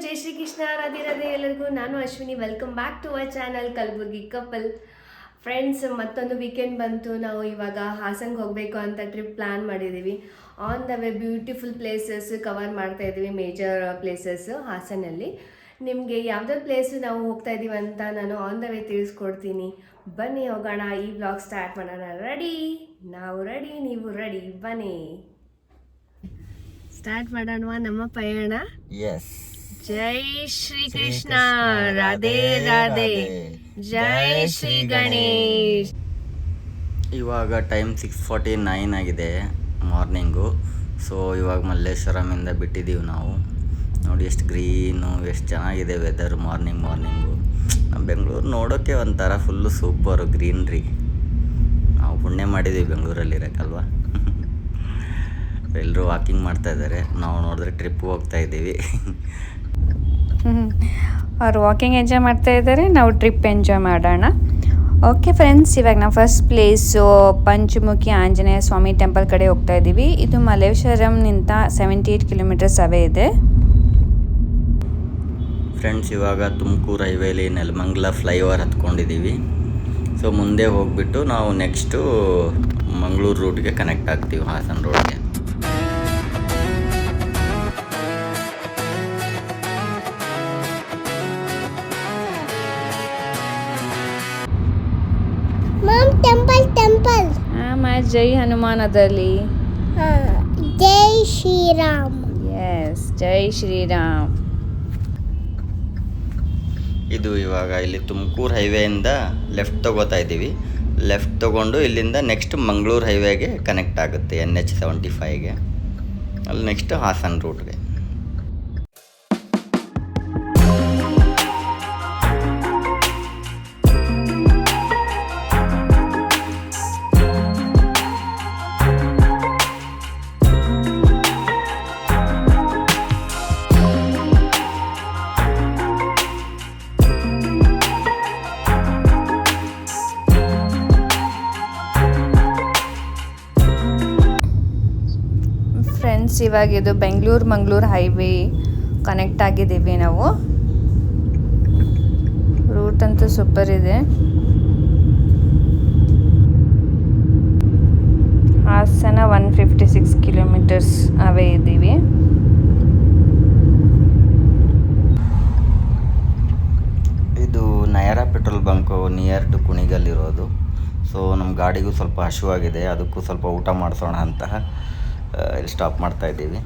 ಜೈ ಶ್ರೀ ಕೃಷ್ಣ, ರಾಧೆ ರಾಧೆ ಎಲ್ಲರಿಗೂ. ನಾನು Ashwini. Welcome back to our channel Kalaburagi couple. Friends, ಮತ್ತೊಂದು ವೀಕೆಂಡ್ ಬಂತು. ನಾವು ಇವಾಗ ಹಾಸನ್ಗೆ ಹೋಗಬೇಕು ಅಂತ ಟ್ರಿಪ್ ಪ್ಲ್ಯಾನ್ ಮಾಡಿದ್ದೀವಿ. On the way beautiful places cover ಮಾಡ್ತಾ ಇದ್ದೀವಿ, ಮೇಜರ್ ಪ್ಲೇಸಸ್ ಹಾಸನಲ್ಲಿ. ನಿಮಗೆ ಯಾವುದಾದ್ರು ಪ್ಲೇಸು ನಾವು ಹೋಗ್ತಾ ಇದ್ದೀವಿ ಅಂತ ನಾನು ಆನ್ ದ ವೇ ತಿಳಿಸ್ಕೊಡ್ತೀನಿ. ಬನ್ನಿ ಹೋಗೋಣ, ಈ ವ್ಲಾಗ್ ಸ್ಟಾರ್ಟ್ ಮಾಡೋಣ. ರೆಡಿ? ನಾವು ರೆಡಿ, ನೀವು ರೆಡಿ? ಬನ್ನಿ ಸ್ಟಾರ್ಟ್ ಮಾಡೋಣ ನಮ್ಮ ಪಯಣ. ಎಸ್. ಜೈ ಶ್ರೀ ಕೃಷ್ಣ, ರಾಧೆ ರಾಧೆ, ಜೈ ಶ್ರೀ ಗಣೇಶ್. ಇವಾಗ ಟೈಮ್ 6:49 ಆಗಿದೆ ಮಾರ್ನಿಂಗು. ಸೊ ಇವಾಗ ಮಲ್ಲೇಶ್ವರಮಿಂದ ಬಿಟ್ಟಿದ್ದೀವಿ ನಾವು. ನೋಡಿ ಎಷ್ಟು ಗ್ರೀನು, ಎಷ್ಟು ಚೆನ್ನಾಗಿದೆ ವೆದರ್ ಮಾರ್ನಿಂಗು. ನಮ್ಮ ಬೆಂಗಳೂರು ನೋಡೋಕ್ಕೆ ಒಂಥರ ಫುಲ್ಲು ಸೂಪರು ಗ್ರೀನ್ರಿ. ನಾವು ಪುಣ್ಯ ಮಾಡಿದ್ದೀವಿ ಬೆಂಗಳೂರಲ್ಲಿ ಇರೋಕ್ಕಲ್ವ. ಎಲ್ಲರೂ ವಾಕಿಂಗ್ ಮಾಡ್ತಾ ಇದ್ದಾರೆ, ನಾವು ನೋಡಿದ್ರೆ ಟ್ರಿಪ್ ಹೋಗ್ತಾ ಇದ್ದೀವಿ. ಅವ್ರು ವಾಕಿಂಗ್ ಎಂಜಾಯ್ ಮಾಡ್ತಾ ಇದ್ದಾರೆ, ನಾವು ಟ್ರಿಪ್ ಎಂಜಾಯ್ ಮಾಡೋಣ. ಓಕೆ ಫ್ರೆಂಡ್ಸ್, ಇವಾಗ ನಾವು ಫಸ್ಟ್ ಪ್ಲೇಸು ಪಂಚಮುಖಿ ಆಂಜನೇಯ ಸ್ವಾಮಿ ಟೆಂಪಲ್ ಕಡೆ ಹೋಗ್ತಾ ಇದ್ದೀವಿ. ಇದು ಮಲ್ಲೇಶ್ವರಂನಿಂದ 78 ಕಿಲೋಮೀಟರ್ಸ್ ಅವೇ ಇದೆ. ಫ್ರೆಂಡ್ಸ್, ಇವಾಗ ತುಮಕೂರು ಹೈವೇಲಿ ನೆಲಮಂಗಲ ಫ್ಲೈಓವರ್ ಹತ್ಕೊಂಡಿದ್ದೀವಿ. ಸೊ ಮುಂದೆ ಹೋಗಿಬಿಟ್ಟು ನಾವು ನೆಕ್ಸ್ಟು ಮಂಗಳೂರು ರೂಟ್ಗೆ ಕನೆಕ್ಟ್ ಆಗ್ತೀವಿ, ಹಾಸನ ರೋಡ್ಗೆ. ಟೆಂಪಲ್ ಜೈ ಹನುಮಾನದಲ್ಲಿ. ಜೈ ಶ್ರೀರಾಮ್. ಎಸ್, ಜೈ ಶ್ರೀರಾಮ್. ಇದು ಇವಾಗ ಇಲ್ಲಿ ತುಮಕೂರು ಹೈವೇಯಿಂದ ಲೆಫ್ಟ್ ತೊಗೋತಾ ಇದ್ದೀವಿ. ಲೆಫ್ಟ್ ತೊಗೊಂಡು ಇಲ್ಲಿಂದ ನೆಕ್ಸ್ಟ್ ಮಂಗಳೂರು ಹೈವೇಗೆ ಕನೆಕ್ಟ್ ಆಗುತ್ತೆ, NH75ಗೆ. ಅಲ್ಲಿ ನೆಕ್ಸ್ಟ್ ಹಾಸನ ರೂಟ್ಗೆ. ಫ್ರೆಂಡ್ಸ್, ಇವಾಗ ಇದು ಮಂಗಳೂರು ಹೈವೇ ಕನೆಕ್ಟ್ ಆಗಿದ್ದೀವಿ ನಾವು. ರೂಟ್ ಅಂತೂ ಸೂಪರ್ ಇದೆ. ಹಾಸನ 156 ಕಿಲೋಮೀಟರ್ಸ್ ಅವೇ ಇದ್ದೀವಿ. ಇದು Nayara petrol bunk near to Kunigal ಇರೋದು. ಸೊ ನಮ್ಮ ಗಾಡಿಗೂ ಸ್ವಲ್ಪ ಹಸಿವಾಗಿದೆ, ಅದಕ್ಕೂ ಸ್ವಲ್ಪ ಊಟ ಮಾಡಿಸೋಣ ಅಂತ ಇಲ್ಲಿ ಸ್ಟಾಪ್ ಮಾಡ್ತಾ ಇದ್ದೀವಿ.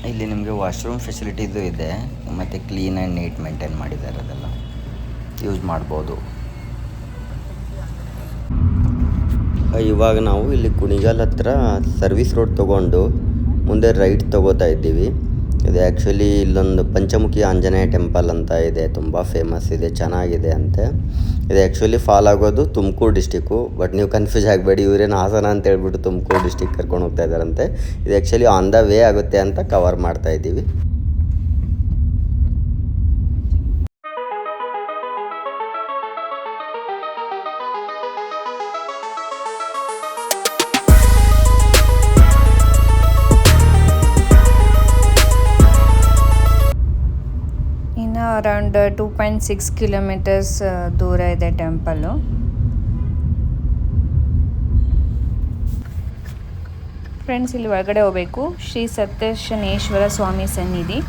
ಇಲ್ಲಿ ನಿಮಗೆ ವಾಶ್ರೂಮ್ ಫೆಸಿಲಿಟೀಸು ಇದೆ, ಮತ್ತು ಕ್ಲೀನ್ ಆ್ಯಂಡ್ ನೀಟ್ ಮೇಂಟೈನ್ ಮಾಡಿದ್ದಾರೆ, ಅದೆಲ್ಲ ಯೂಸ್ ಮಾಡ್ಬೋದು. ಇವಾಗ ನಾವು ಇಲ್ಲಿ ಕುಣಿಗಲ್ ಹತ್ರ ಸರ್ವಿಸ್ ರೋಡ್ ತೊಗೊಂಡು ಮುಂದೆ ರೈಟ್ ತೊಗೋತಾ ಇದ್ದೀವಿ. ಇದು ಆ್ಯಕ್ಚುಲಿ ಇಲ್ಲೊಂದು ಪಂಚಮುಖಿ ಆಂಜನೇಯ ಟೆಂಪಲ್ ಅಂತ ಇದೆ, ತುಂಬ ಫೇಮಸ್ ಇದೆ, ಚೆನ್ನಾಗಿದೆ ಅಂತೆ. ಇದು ಆ್ಯಕ್ಚುಲಿ ಫಾಲ್ ಆಗೋದು ತುಮಕೂರು ಡಿಸ್ಟಿಕ್ಕು, ಬಟ್ ನೀವು ಕನ್ಫ್ಯೂಸ್ ಆಗಬೇಡಿ, ಇವರೇನು ಹಾಸನ ಅಂತ ಹೇಳ್ಬಿಟ್ಟು ತುಮಕೂರು ಡಿಸ್ಟಿಕ್ ಕರ್ಕೊಂಡು ಹೋಗ್ತಾ ಇದ್ದಾರಂತೆ. ಇದು ಆ್ಯಕ್ಚುಲಿ ಆನ್ ದ ವೇ ಆಗುತ್ತೆ ಅಂತ ಕವರ್ ಮಾಡ್ತಾ ಇದ್ದೀವಿ. ಅರೌಂಡ್ 2.6 ಕಿಲೋಮೀಟರ್ಸ್ ದೂರ ಇದೆ ಟೆಂಪಲ್ಲು. ಫ್ರೆಂಡ್ಸ್, ಇಲ್ಲಿ ಒಳಗಡೆ ಹೋಗಬೇಕು. ಶ್ರೀ ಸತ್ಯಶನೇಶ್ವರ ಸ್ವಾಮಿ ಸನ್ನಿಧಿ.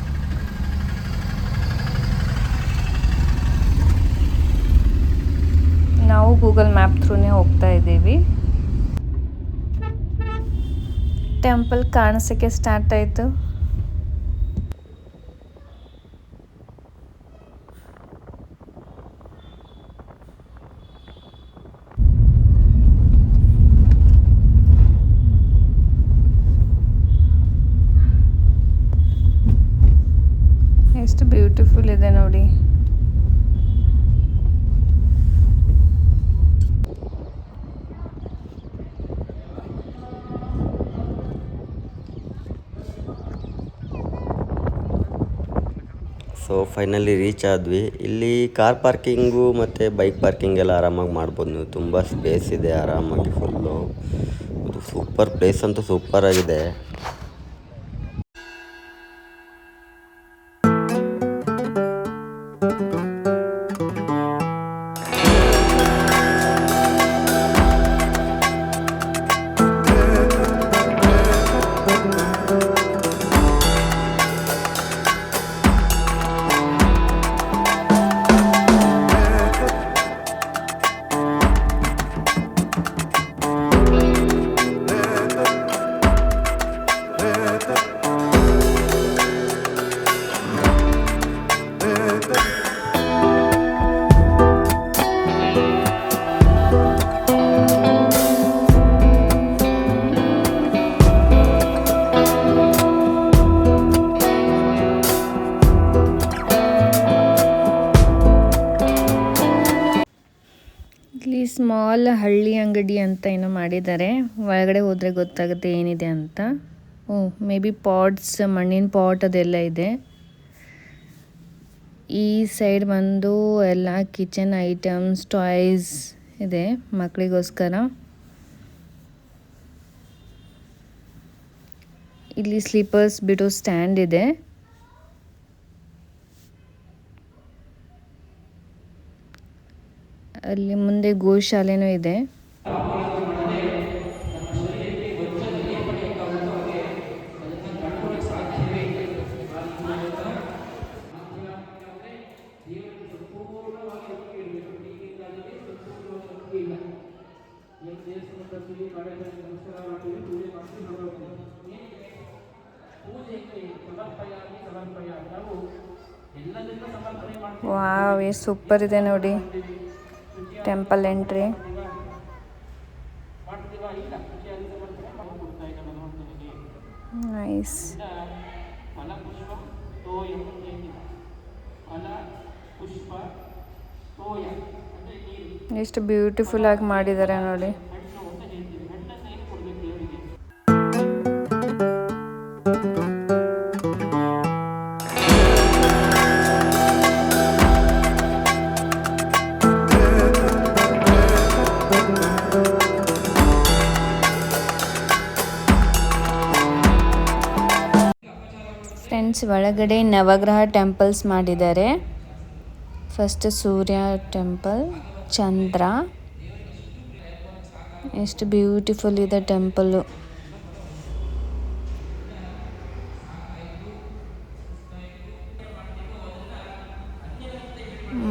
ನಾವು ಗೂಗಲ್ ಮ್ಯಾಪ್ ಥ್ರೂನೇ ಹೋಗ್ತಾ ಇದ್ದೀವಿ. ಟೆಂಪಲ್ ಕಾಣಿಸೋಕ್ಕೆ ಸ್ಟಾರ್ಟ್ ಆಯಿತು. ಎಷ್ಟು ಬ್ಯೂಟಿಫುಲ್ ಇದೆ ನೋಡಿ. ಸೊ ಫೈನಲಿ ರೀಚ್ ಆದ್ವಿ. ಇಲ್ಲಿ ಕಾರ್ ಪಾರ್ಕಿಂಗು ಮತ್ತು ಬೈಕ್ ಪಾರ್ಕಿಂಗ್ ಎಲ್ಲ ಆರಾಮಾಗಿ ಮಾಡ್ಬೋದು ನೀವು. ತುಂಬ ಸ್ಪೇಸ್ ಇದೆ ಆರಾಮಾಗಿ ಫುಲ್ಲು. ಇದು ಸೂಪರ್ ಪ್ಲೇಸ್ ಅಂತೂ ಸೂಪರ್ ಆಗಿದೆ. ಇಲ್ಲಿ ಸ್ಮಾಲ್ ಹಳ್ಳಿ ಅಂಗಡಿ ಅಂತ ಏನೋ ಮಾಡಿದ್ದಾರೆ. ಒಳಗಡೆ ಹೋದರೆ ಗೊತ್ತಾಗುತ್ತೆ ಏನಿದೆ ಅಂತ. ಮೇ ಬಿ ಪಾಟ್ಸ್, ಮಣ್ಣಿನ ಪಾಟ್ ಅದೆಲ್ಲ ಇದೆ. ಈ ಸೈಡ್ ಬಂದು ಎಲ್ಲ ಕಿಚನ್ ಐಟಮ್ಸ್, ಟಾಯ್ಸ್ ಇದೆ ಮಕ್ಕಳಿಗೋಸ್ಕರ. ಇಲ್ಲಿ ಸ್ಲೀಪರ್ಸ್ ಬಿಡೋ ಸ್ಟ್ಯಾಂಡ್ ಇದೆ. ಅಲ್ಲಿ ಮುಂದೆ ಗೋಶಾಲೆನೂ ಇದೆ. ವಾವ್, ಎಷ್ಟು ಸೂಪರ್ ಇದೆ ನೋಡಿ ಟೆಂಪಲ್ ಎಂಟ್ರಿ. ನೈಸ್. ಎಷ್ಟು ಬ್ಯೂಟಿಫುಲ್ ಆಗಿ ಮಾಡಿದ್ದಾರೆ ನೋಡಿ. ಫ್ರೆಂಡ್ಸ್, ಒಳಗಡೆ ನವಗ್ರಹ ಟೆಂಪಲ್ಸ್ ಮಾಡಿದ್ದಾರೆ. ಫಸ್ಟ್ ಸೂರ್ಯ ಟೆಂಪಲ್, ಚಂದ್ರ. ಎಷ್ಟು ಬ್ಯೂಟಿಫುಲ್ ಇದೆ ಟೆಂಪಲ್ಲು.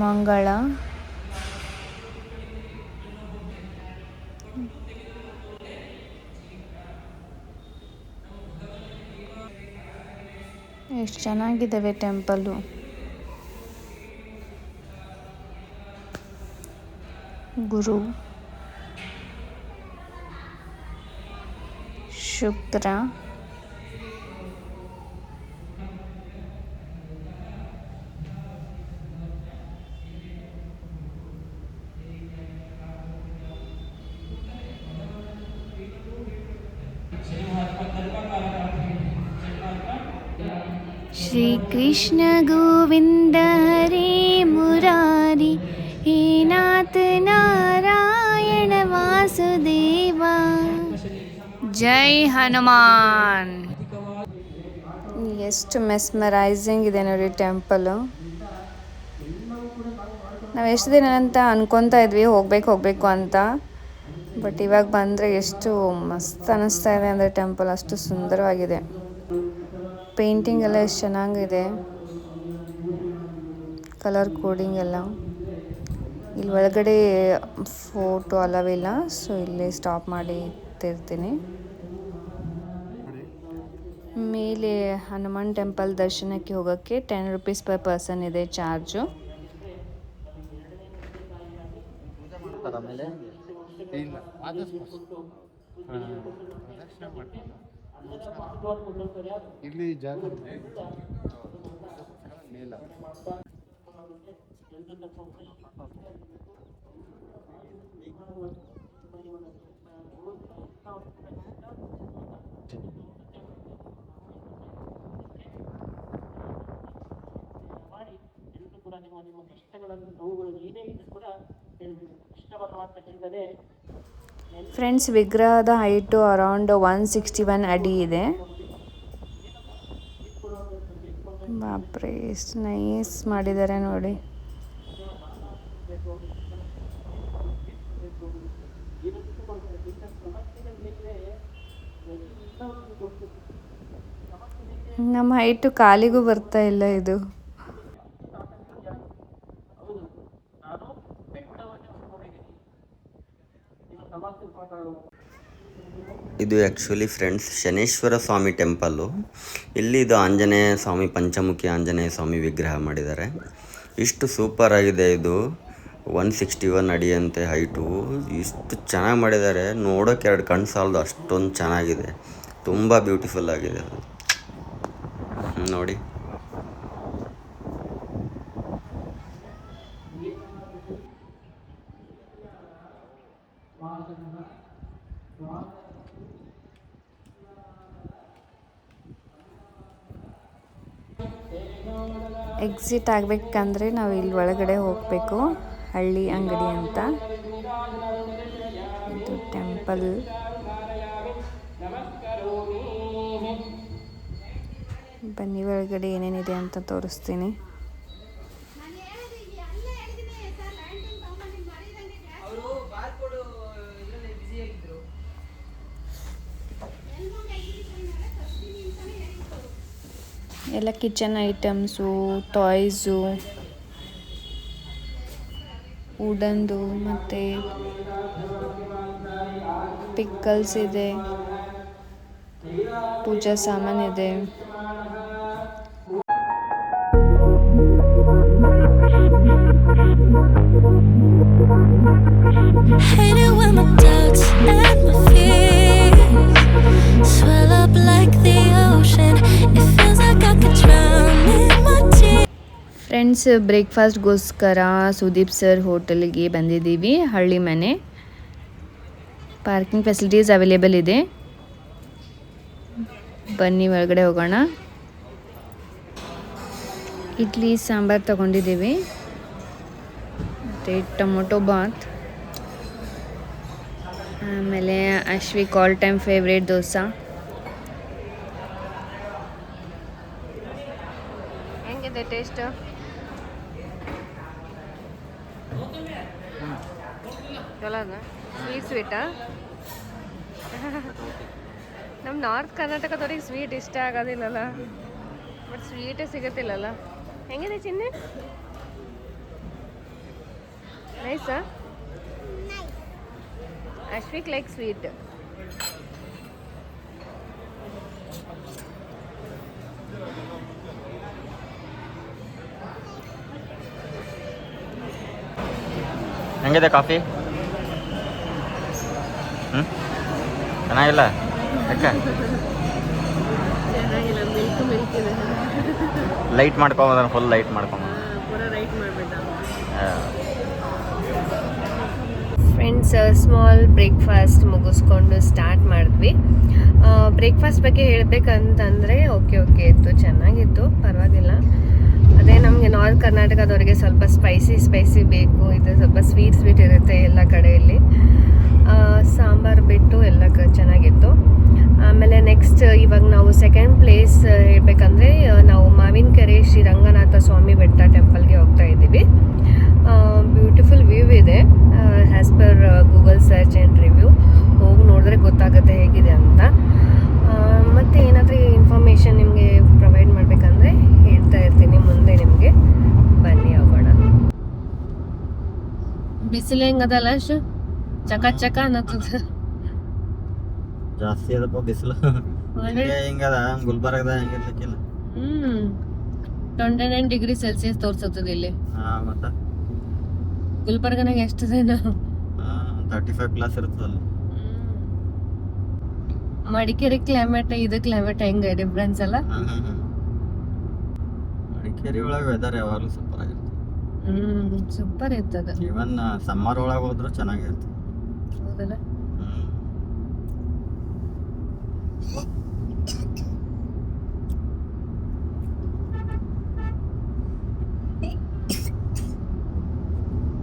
ಮಂಗಳ, ಎಷ್ಟು ಚೆನ್ನಾಗಿದ್ದಾವೆ ಟೆಂಪಲ್ಲು. ಗುರು, ಶುಕ್ರ, ಶ್ರೀ ಕೃಷ್ಣ ಗೋವಿಂದ ಹರೇ ಮುರಾರಿ, ಹೇ ನಾಥ ನಾರಾಯಣ ವಾಸುದೇವ, ಜೈ ಹನುಮಾನ್. ಎಷ್ಟು ಮೆಸ್ಮರೈಸಿಂಗ್ ಇದೆ ನೋಡಿ ಟೆಂಪಲು. ನಾವು ಎಷ್ಟು ದಿನ ಅಂತ ಅನ್ಕೊತಾ ಇದ್ವಿ ಹೋಗಬೇಕು ಅಂತ. ಬಟ್ ಇವಾಗ ಬಂದರೆ ಎಷ್ಟು ಮಸ್ತ್ ಅನ್ನಿಸ್ತಾ ಇದೆ ಅಂದರೆ ಟೆಂಪಲ್ ಅಷ್ಟು ಸುಂದರವಾಗಿದೆ. ಪೇಂಟಿಂಗ್ ಎಲ್ಲ ಎಷ್ಟು ಚೆನ್ನಾಗಿದೆ, ಕಲರ್ ಕೋಡಿಂಗ್ ಎಲ್ಲ. ಇಲ್ಲಿ ಒಳಗಡೆ ಫೋಟೋ ಅಲವಿಲ್ಲ, ಸೊ ಇಲ್ಲಿ ಸ್ಟಾಪ್ ಮಾಡಿ ಇರ್ತೀನಿ. ಮೇಲೆ ಹನುಮಾನ್ ಟೆಂಪಲ್ ದರ್ಶನಕ್ಕೆ ಹೋಗೋಕ್ಕೆ 10 rupees per person ಇದೆ ಚಾರ್ಜು. ಇಲ್ಲಿ ಜಾಗ ಫ್ರೆಂಡ್ಸ್, ವಿಗ್ರಹದ ಹೈಟು ಅರೌಂಡ್ 161 ಅಡಿ ಇದೆ. ಬಾಪ್ರೆ, ಎಷ್ಟು ನೈಸ್ ಮಾಡಿದ್ದಾರೆ ನೋಡಿ. ನಮ್ಮ ಹೈಟು ಕಾಲಿಗೂ ಬರ್ತಾ ಇಲ್ಲ ಇದು. ಇದು ಆ್ಯಕ್ಚುಲಿ ಫ್ರೆಂಡ್ಸ್ ಶನೇಶ್ವರ ಸ್ವಾಮಿ ಟೆಂಪಲ್ಲು. ಇಲ್ಲಿ ಇದು ಆಂಜನೇಯ ಸ್ವಾಮಿ, ಪಂಚಮುಖಿ ಆಂಜನೇಯ ಸ್ವಾಮಿ ವಿಗ್ರಹ ಮಾಡಿದ್ದಾರೆ. ಇಷ್ಟು ಸೂಪರ್ ಆಗಿದೆ ಇದು. 161 ಅಡಿ ಅಂತೆ ಹೈಟು. ಇಷ್ಟು ಚೆನ್ನಾಗಿ ಮಾಡಿದ್ದಾರೆ, ನೋಡೋಕೆ 2 ಕಣ್ಣು ಸಾಲದು, ಅಷ್ಟೊಂದು ಚೆನ್ನಾಗಿದೆ. ತುಂಬ ಬ್ಯೂಟಿಫುಲ್ ಆಗಿದೆ ಅದು ನೋಡಿ. ಎಕ್ಸಿಟ್ ಆಗಬೇಕಂದ್ರೆ ನಾವು ಇಲ್ಲಿ ಒಳಗಡೆ ಹೋಗಬೇಕು. ಹಳ್ಳಿ ಅಂಗಡಿ ಅಂತ ಇದು ಟೆಂಪಲ್. ಬನ್ನಿ ಒಳಗಡೆ ಏನೇನಿದೆ ಅಂತ ತೋರಿಸ್ತೀನಿ. ಎಲ್ಲ ಕಿಚನ್ ಐಟಮ್ಸು, ಟಾಯ್ಸು, ವುಡನ್ದು ಮತ್ತು ಪಿಕ್ಕಲ್ಸ್ ಇದೆ, ಪೂಜಾ ಸಾಮಾನಿದೆ. Hate it when my doubts and my fears swell up like the ocean. It feels like I could drown in my tears. Friends, ಬ್ರೇಕ್ಫಾಸ್ಟ್ಗೋಸ್ಕರ ಸುದೀಪ್ ಸರ್ ಹೋಟೆಲ್ಗೆ ಬಂದಿದ್ದೀವಿ. ಹಳ್ಳಿ ಮನೆ. ಪಾರ್ಕಿಂಗ್ ಫೆಸಿಲಿಟೀಸ್ ಅವೈಲೇಬಲ್ ಇದೆ. ಬನ್ನಿ ಒಳಗಡೆ ಹೋಗೋಣ. ಇಡ್ಲಿ ಸಾಂಬಾರು ತೊಗೊಂಡಿದ್ದೀವಿ ಮತ್ತು ಟೊಮೊಟೊ ಬಾತ್, ಆಮೇಲೆ Ashwik all time favourite dosa. ಹೆಂಗಿದೆ ಟೇಸ್ಟ್? ಚಲೋದ? ಸ್ವೀಟಾ? ನಮ್ಮ ನಾರ್ತ್ ಕರ್ನಾಟಕದವ್ರಿಗೆ ಸ್ವೀಟ್ ಇಷ್ಟ ಆಗೋದಿಲ್ಲಲ್ಲ, ಬಟ್ ಸ್ವೀಟೇ ಸಿಗುತ್ತಿಲ್ಲಲ್ಲ. ಹೆಂಗಿದೆ ಚಿನ್ನೆ? ನೈಸಾ? Ashwik like sweet. ಹೆಂಗಿದೆ ಕಾಫಿ? ಚೆನ್ನಾಗಿಲ್ಲ? ಯಾಕೆ? ಚೆನ್ನಾಗಿಲ್ಲ. ಮಿಲ್ಕ್ ಇದೆ. ಲೈಟ್ ಮಾಡ್ಕೊಂಬ, ಫುಲ್ ಲೈಟ್ ಮಾಡ್ಕೊಂಬ. ಪೂರ ರೈಟ್ ಮಾಡಿಬಿಟ್ಟ. ಫ್ರೆಂಡ್ಸ್, ಸ್ಮಾಲ್ ಬ್ರೇಕ್ಫಾಸ್ಟ್ ಮುಗಿಸ್ಕೊಂಡು ಸ್ಟಾರ್ಟ್ ಮಾಡಿದ್ವಿ. ಬ್ರೇಕ್ಫಾಸ್ಟ್ ಬಗ್ಗೆ ಹೇಳಬೇಕಂತಂದರೆ ಓಕೆ ಇತ್ತು, ಚೆನ್ನಾಗಿತ್ತು, ಪರವಾಗಿಲ್ಲ. ಅದೇ ನಮಗೆ ನಾರ್ತ್ ಕರ್ನಾಟಕದವರಿಗೆ ಸ್ವಲ್ಪ ಸ್ಪೈಸಿ ಬೇಕು. ಇದು ಸ್ವಲ್ಪ ಸ್ವೀಟ್ ಇರುತ್ತೆ ಎಲ್ಲ ಕಡೆಯಲ್ಲಿ. ಸಾಂಬಾರು ಬಿಟ್ಟು ಎಲ್ಲ ಚೆನ್ನಾಗಿತ್ತು. ಆಮೇಲೆ ನೆಕ್ಸ್ಟ್ ಇವಾಗ ನಾವು ಸೆಕೆಂಡ್ ಪ್ಲೇಸ್ ಹೇಳಬೇಕಂದ್ರೆ ನಾವು ಮಾವಿನಕೆರೆ ಶ್ರೀ ರಂಗನಾಥ ಸ್ವಾಮಿ ಬೆಟ್ಟ ಟೆಂಪಲ್ಗೆ ಹೋಗ್ತಾ ಇದ್ದೀವಿ. ಬ್ಯೂಟಿಫುಲ್ ವ್ಯೂ ಇದೆ as per Google search and review. ಹೋಗಿ ನೋಡಿದ್ರೆ ಗೊತ್ತಾಗುತ್ತೆ ಹೇಗಿದೆ ಅಂತ. ಮತ್ತು ಏನಾದರೂ ಇನ್ಫಾರ್ಮೇಷನ್ ನಿಮಗೆ ಪ್ರೊವೈಡ್ ಮಾಡಬೇಕಂದ್ರೆ ಹೇಳ್ತಾ ಇರ್ತೀನಿ ಮುಂದೆ ನಿಮಗೆ. ಬನ್ನಿ ಹೋಗೋಣ. ಬಿಸಿಲು ಹೆಂಗದಲ್ಲ ಅಷ್ಟು ಚಕ ಅನ್ನತ್ತದ. ಜಾಸ್ತಿ ಅದಪ್ಪ ಬಿಸಿಲು. ಹಿಂಗದ ಗುಲ್ಬರ್ಗದ ಹೆಂಗಿರ್ಲಿಕ್ಕಿಲ್ಲ. 29 ಡಿಗ್ರಿ ಸೆಲ್ಸಿಯಸ್ ತೋರ್ಸತ್ತದ ಇಲ್ಲಿ. ಮತ್ತ ಗುಲ್ಬರ್ಗನಾಗ ಎಷ್ಟಿದೆ? 35+ ಇರ್ತದಲ್ಲ. ಮಡಿಕೇರಿ ಕ್ಲೈಮೇಟ್ ಇದು ಕ್ಲೈಮೇಟ್ ಹೆಂಗ ಡಿಫ್ರೆನ್ಸ್ ಅಲ್ಲ? ಮಡಿಕೇರಿ ಒಳಗೆ ವೆದರ್ ಯಾವಾಗಲೂ ಸೂಪರ್ ಆಗಿರ್ತದೆ. ಸೂಪರ್ ಇರ್ತದ. ಇವನ್ ಸಮ್ಮರ್ ಒಳಗೆ ಹೋದ್ರು ಚೆನ್ನಾಗಿರ್ತದೆ. ಹೌದಲ್ಲ?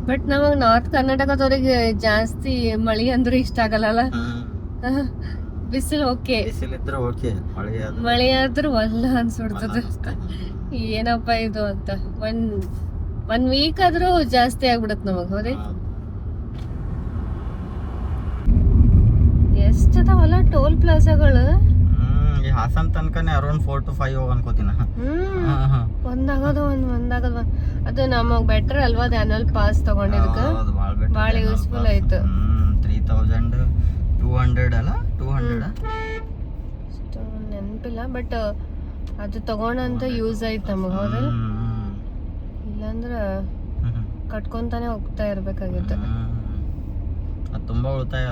ಬಟ್ ನಮಗ್ ನಾರ್ತ್ ಕರ್ನಾಟಕದವ್ರಿಗೆ ಜಾಸ್ತಿ ಮಳಿ ಅಂದ್ರೆ ಇಷ್ಟ ಆಗಲ್ಲ. ಬಿಸಿಲು ಓಕೆ, ಬಿಸಿಲಿದ್ರೆ ಓಕೆ, ಮಳೆ ಆದ್ರೂ ಒಲ್ಲ ಅನ್ಸ್ಬಿಡ್ತದ. ಏನಪ್ಪ ಇದು ಅಂತ ಒನ್ ವೀಕ್ ಆದ್ರೂ ಜಾಸ್ತಿ ಆಗ್ಬಿಡತ್ ನಮಗ್. ಹೌದೇ, ಎಷ್ಟ್ ಅದಾವಲ್ಲ ಟೋಲ್ ಪ್ಲಾಜಾಗಳು. ಹಾಸನ್ ತನಕನೇ ಅರೌಂಡ್ 4 to 5 ಅನ್ಕೋತೀನಿ. ಒಂದಾಗದ ಅದು ನಮಗ್ ಬೆಟರ್ ಅಲ್ವಾ, ಅದು ಆನ್ಯುವಲ್ ಪಾಸ್ ತಗೊಂಡಿದ್ಕ ಭಾಳ ಯೂಸ್ಫುಲ್ ಆಯ್ತು. 3200 ಅಲ್ಲ, 200 ಅಷ್ಟು ನೆನಪಿಲ್ಲ, ಬಟ್ ಅದು ತಗೊಂಡಂತ ಯೂಸ್ ಆಯ್ತು ನಮಗ್. ಹೌದಲ್ಲ, ಇಲ್ಲಾಂದ್ರ ಕಟ್ಕೊಂತಾನೆ ಹೋಗ್ತಾ ಇರ್ಬೇಕಾಗಿತ್ತು. ಅದು ತುಂಬಾ ಉಳಿತಾಯ.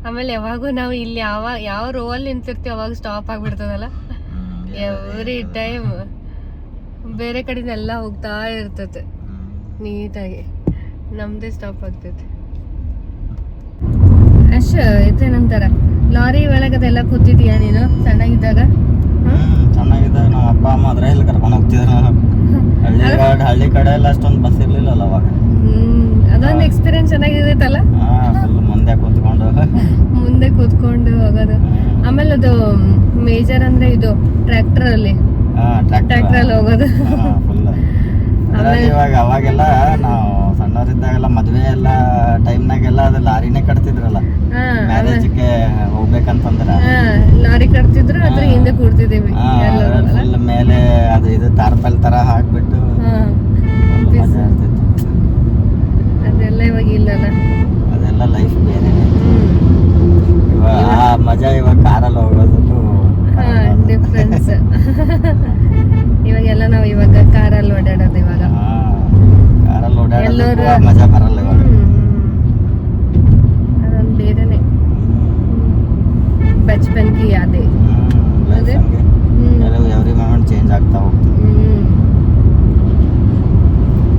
ಆಮೇಲೆ ಯಾವಾಗೂ ನಾವು ಇಲ್ಲಿ ಯಾವ ರೋ ಅಲ್ಲಿ ನಿಂತಿರ್ತೀವಿ ಅವಾಗ ಸ್ಟಾಪ್ ಆಗ್ಬಿಡ್ತದಲ್ಲ. ಎವ್ರಿ ಟೈಮ್ ಬೇರೆ ಕಡೆಯಿಂದ ಎಲ್ಲ ಹೋಗ್ತಾ ಇರ್ತದೆ ನೀಟಾಗಿ, ನಮ್ದೇ ಸ್ಟಾಪ್ ಆಗ್ತೈತೆ. ಅಷ್ಟ ಇದೇನಂತಾರ, ಲಾರಿ ಒಳಗದೆಲ್ಲ ಕೂತಿದೀಯಾ ನೀನು ಸಣ್ಣಗಿದ್ದಾಗ? ಚೆನ್ನಾಗಿದ್ದಾಗ ನಮ್ಮ ಅಪ್ಪ ಅಮ್ಮ ಅದ್ರಲ್ಲಿ ಕರ್ಕೊಂಡು ಹೋಗ್ತಿದ್ರು. ಹಳ್ಳಿ ಕಡೆ ಎಲ್ಲ ಅಷ್ಟೊಂದು ಬಸ್ ಇರ್ಲಿಲ್ಲಲ್ಲ ಅವಾಗ. ಅದೊಂದು ಎಕ್ಸ್ಪೀರಿಯನ್ಸ್ ಚೆನ್ನಾಗಿರ್ತೈತಲ್ಲ, ಮುಂದೆ ಕೂತ್ಕೊಂಡು ಹೋಗೋದು. ಆಮೇಲೆ ಅದು ಮೇಜರ್ ಅಂದ್ರೆ ಇದು ಟ್ರ್ಯಾಕ್ಟರ್ ಅಲ್ಲಿ ಹೋಗೋದು. ಇವಾಗ ಅವಾಗೆಲ್ಲ ನಾವು ಸಣ್ಣವರಿದ್ದಾಗೆಲ್ಲ ಮದ್ವೆ ಎಲ್ಲ ಟೈಮ್ನಾಗೆಲ್ಲ ಅದು ಲಾರಿನೇ ಕಟ್ತಿದ್ರಲ್ಲ, ಮ್ಯಾರೇಜ್ಗೆ ಹೋಗ್ಬೇಕಂತಂದ್ರ ಲಾರಿ ಕಟ್ತಿದ್ರು, ಅದ್ರ ಹಿಂದೆ ಕೂಡ್ತಿದ್ದೀವಿ ಮೇಲೆ. ಅದು ಇದು ತಾರ್ಪಲ್ ತರ ಹಾಕ್ಬಿಟ್ಟು ಮಜಾ ಇರ್ತಿತ್ತು. ಅದೆಲ್ಲ ಇವಾಗ ಇಲ್ಲಲ್ಲ, ಅದೆಲ್ಲ ಲೈಫ್ ಬೇರೆ. ಇವಾಗ ಆ ಮಜಾ ಇವಾಗ ಕಾರಲ್ಲಿ ಹೋಗೋದಕ್ಕೂ ಡಿಫ್ರೆನ್ಸ್. ಇವಾಗೆಲ್ಲ ನಾವು ಇವಾಗ ಕಾರಲ್ಲಿ ಓಡಾಡೋದು. ಇವಾಗ ಕಾರಲ್ಲಿ ಓಡಾಡೋದು ಮಜಾ ಬರಲ್ಲ ಇವಾಗ. ಅದೊಂದು ಬೇರೆನೆ ಬಚ್ಪನ್ ಕಿ ಯಾದೆ. ಎವ್ರಿ ಮೂಮೆಂಟ್ ಚೇಂಜ್ ಆಗ್ತಾ ಹೋಗ್ತದೆ.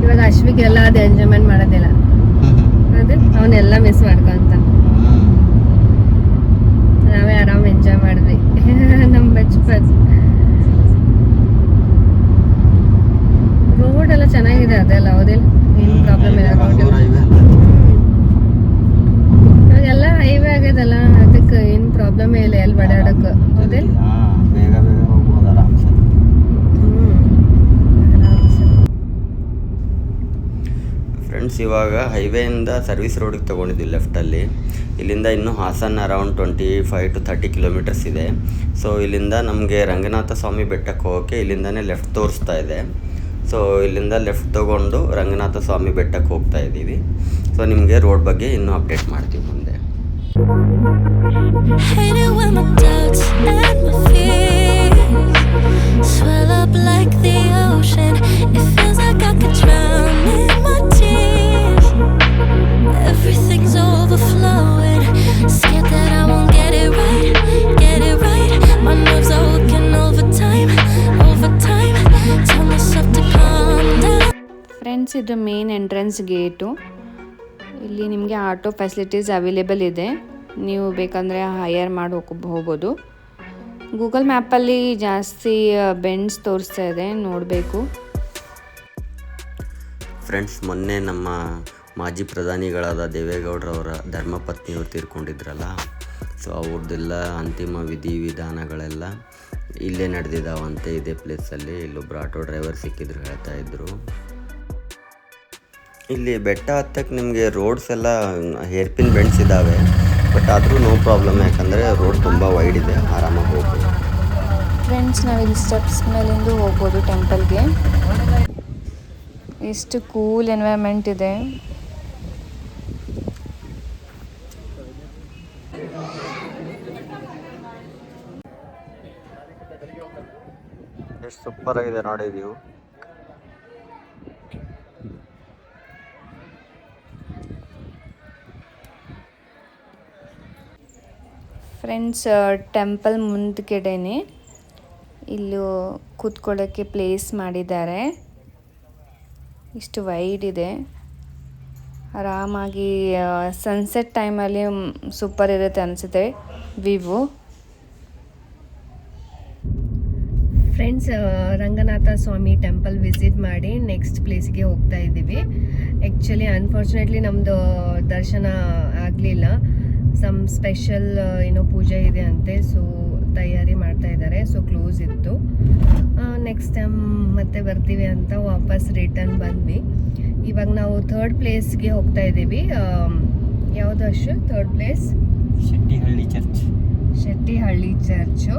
ಇವಾಗ ಅಶ್ವಿಗೆಲ್ಲ ಅದು ಎಂಜಾಯ್ಮೆಂಟ್ ಮಾಡೋದಿಲ್ಲ, ಅದೇ ಅವನ್ನೆಲ್ಲ ಮಿಸ್ ಮಾಡ್ಕೊಂತ. ನಾವೇ ಆರಾಮ್ ಎಂಜಾಯ್ ಮಾಡಿದ್ವಿ ನಮ್ ಬಚ್ಪನ್. ರೋಡ್ ಎಲ್ಲ ಚೆನ್ನಾಗಿದೆ, ಅದೆಲ್ಲ ಹೌದಿಲ್ಲ, ಏನು ಪ್ರಾಬ್ಲಮ್ ಇಲ್ಲ. ಇವಾಗೆಲ್ಲ ಹೈವೇ ಆಗ್ಯದಲ್ಲ, ಅದಕ್ಕೆ ಏನು ಪ್ರಾಬ್ಲಮ್ ಇಲ್ಲ ಎಲ್ಲಿ ಓಡಾಡಕ್ಕೆ. ಹೌದಿಲ್ಲ, ಬೇಗ ಬೇಗ ಹೋಗ್ಬೋದು ಆರಾಮ್ಸೆ. ಫ್ರೆಂಡ್ಸ್, ಇವಾಗ ಹೈವೇಯಿಂದ ಸರ್ವಿಸ್ ರೋಡಿಗೆ ತೊಗೊಂಡಿದ್ವಿ ಲೆಫ್ಟಲ್ಲಿ. ಇಲ್ಲಿಂದ ಇನ್ನೂ ಹಾಸನ್ ಅರೌಂಡ್ 25 to 30 ಕಿಲೋಮೀಟರ್ಸ್ ಇದೆ. ಸೊ ಇಲ್ಲಿಂದ ನಮಗೆ ರಂಗನಾಥ ಸ್ವಾಮಿ ಬೆಟ್ಟಕ್ಕೆ ಹೋಗೋಕ್ಕೆ ಇಲ್ಲಿಂದನೇ ಲೆಫ್ಟ್ ತೋರಿಸ್ತಾ ಇದೆ. ಸೊ ಇಲ್ಲಿಂದ ಲೆಫ್ಟ್ ತೊಗೊಂಡು ರಂಗನಾಥ ಸ್ವಾಮಿ ಬೆಟ್ಟಕ್ಕೆ ಹೋಗ್ತಾ ಇದ್ದೀವಿ. ಸೊ ನಿಮಗೆ ರೋಡ್ ಬಗ್ಗೆ ಇನ್ನೂ ಅಪ್ಡೇಟ್ ಮಾಡ್ತೀವಿ ಮುಂದೆ. Hate it when my doubts and my fears swell up like the ocean. It feels like I could drown in my tears. Everything's overflowing. Scared that I won't get it right, get it right. My nerves are working overtime, overtime. Tell myself to calm down. Friends, ಇದು main entrance gate. ಇಲ್ಲಿ ನಿಮಗೆ auto facilities available ಇದೆ. ನೀವು ಬೇಕಂದರೆ higher ಮಾಡಿ ಹೋಗ್ಬೋದು. Google ಮ್ಯಾಪಲ್ಲಿ ಜಾಸ್ತಿ bends ತೋರಿಸ್ತಾ ಇದೆ, ನೋಡಬೇಕು. ಫ್ರೆಂಡ್ಸ್, ಮೊನ್ನೆ ನಮ್ಮ ಮಾಜಿ ಪ್ರಧಾನಿಗಳಾದ ದೇವೇಗೌಡರವರ ಧರ್ಮಪತ್ನಿಯವರು ತೀರ್ಕೊಂಡಿದ್ರಲ್ಲ, ಸೊ ಅವ್ರದ್ದೆಲ್ಲ ಅಂತಿಮ ವಿಧಿವಿಧಾನಗಳೆಲ್ಲ ಇಲ್ಲೇ ನಡೆದಿದ್ದಾವಂತೆ, ಇದೇ ಪ್ಲೇಸಲ್ಲಿ. ಇಲ್ಲೊಬ್ಬರು ಆಟೋ ಡ್ರೈವರ್ ಸಿಕ್ಕಿದ್ರು, ಹೇಳ್ತಾ ಇದ್ರು. ಇಲ್ಲಿ ಬೆಟ್ಟ ಹತ್ತಕ್ಕೆ ನಿಮಗೆ ರೋಡ್ಸ್ ಎಲ್ಲ ಹೇರ್ಪಿನ್ ಬೆಂಡ್ಸ್ ಇದ್ದಾವೆ, ಬಟ್ ಆದರೂ ನೋ ಪ್ರಾಬ್ಲಮ್, ಯಾಕಂದರೆ ರೋಡ್ ತುಂಬ ವೈಡ್ ಇದೆ, ಆರಾಮಾಗಿ ಹೋಗ್ಬೋದು. ಫ್ರೆಂಡ್ಸ್, ನಾವಿಲ್ಲಿ ಸ್ಟೆಪ್ಸ್ ಮೇಲಿಂದ ಹೋಗ್ಬೋದು ಟೆಂಪಲ್ಗೆ. ಎಷ್ಟು ಕೂಲ್ ಎನ್ವೈರ್ಮೆಂಟ್ ಇದೆ. ಎಷ್ಟು ಸೂಪರ್ ಆಗಿದೆ ನೋಡಿ ವ್ಯೂ. ಫ್ರೆಂಡ್ಸ್, ಟೆಂಪಲ್ ಮುಂದ್ಗಡೆನೆ ಇಲ್ಲೂ ಕೂತ್ಕೊಳ್ಳೋಕ್ಕೆ ಪ್ಲೇಸ್ ಮಾಡಿದ್ದಾರೆ. ಇಷ್ಟು ವೈಡ್ ಇದೆ. ಆರಾಮಾಗಿ ಸನ್ಸೆಟ್ ಟೈಮಲ್ಲಿ ಸೂಪರ್ ಇರುತ್ತೆ ಅನಿಸುತ್ತೆ ವ್ಯೂ. ಫ್ರೆಂಡ್ಸ್, ರಂಗನಾಥ ಸ್ವಾಮಿ ಟೆಂಪಲ್ ವಿಸಿಟ್ ಮಾಡಿ ನೆಕ್ಸ್ಟ್ ಪ್ಲೇಸ್ಗೆ ಹೋಗ್ತಾ ಇದ್ದೀವಿ. ಆ್ಯಕ್ಚುಲಿ ಅನ್ಫಾರ್ಚುನೇಟ್ಲಿ ನಮ್ಮದು ದರ್ಶನ ಆಗಲಿಲ್ಲ. ಸಮ್ ಸ್ಪೆಷಲ್ ಏನೋ ಪೂಜೆ ಇದೆ ಅಂತೆ, ಸೊ ತಯಾರಿ ಮಾಡ್ತಾ ಇದ್ದಾರೆ. ಸೊ ಕ್ಲೋಸ್ ಇತ್ತು. ನೆಕ್ಸ್ಟ್ ಟೈಮ್ ಮತ್ತೆ ಬರ್ತೀವಿ ಅಂತ ವಾಪಸ್ ರಿಟರ್ನ್ ಬಂದ್ವಿ. ಇವಾಗ ನಾವು ಥರ್ಡ್ ಪ್ಲೇಸ್ಗೆ ಹೋಗ್ತಾ ಇದ್ದೀವಿ. ಯಾವುದು ಅಷ್ಟು third place? Shettihalli church. Shettihalli church.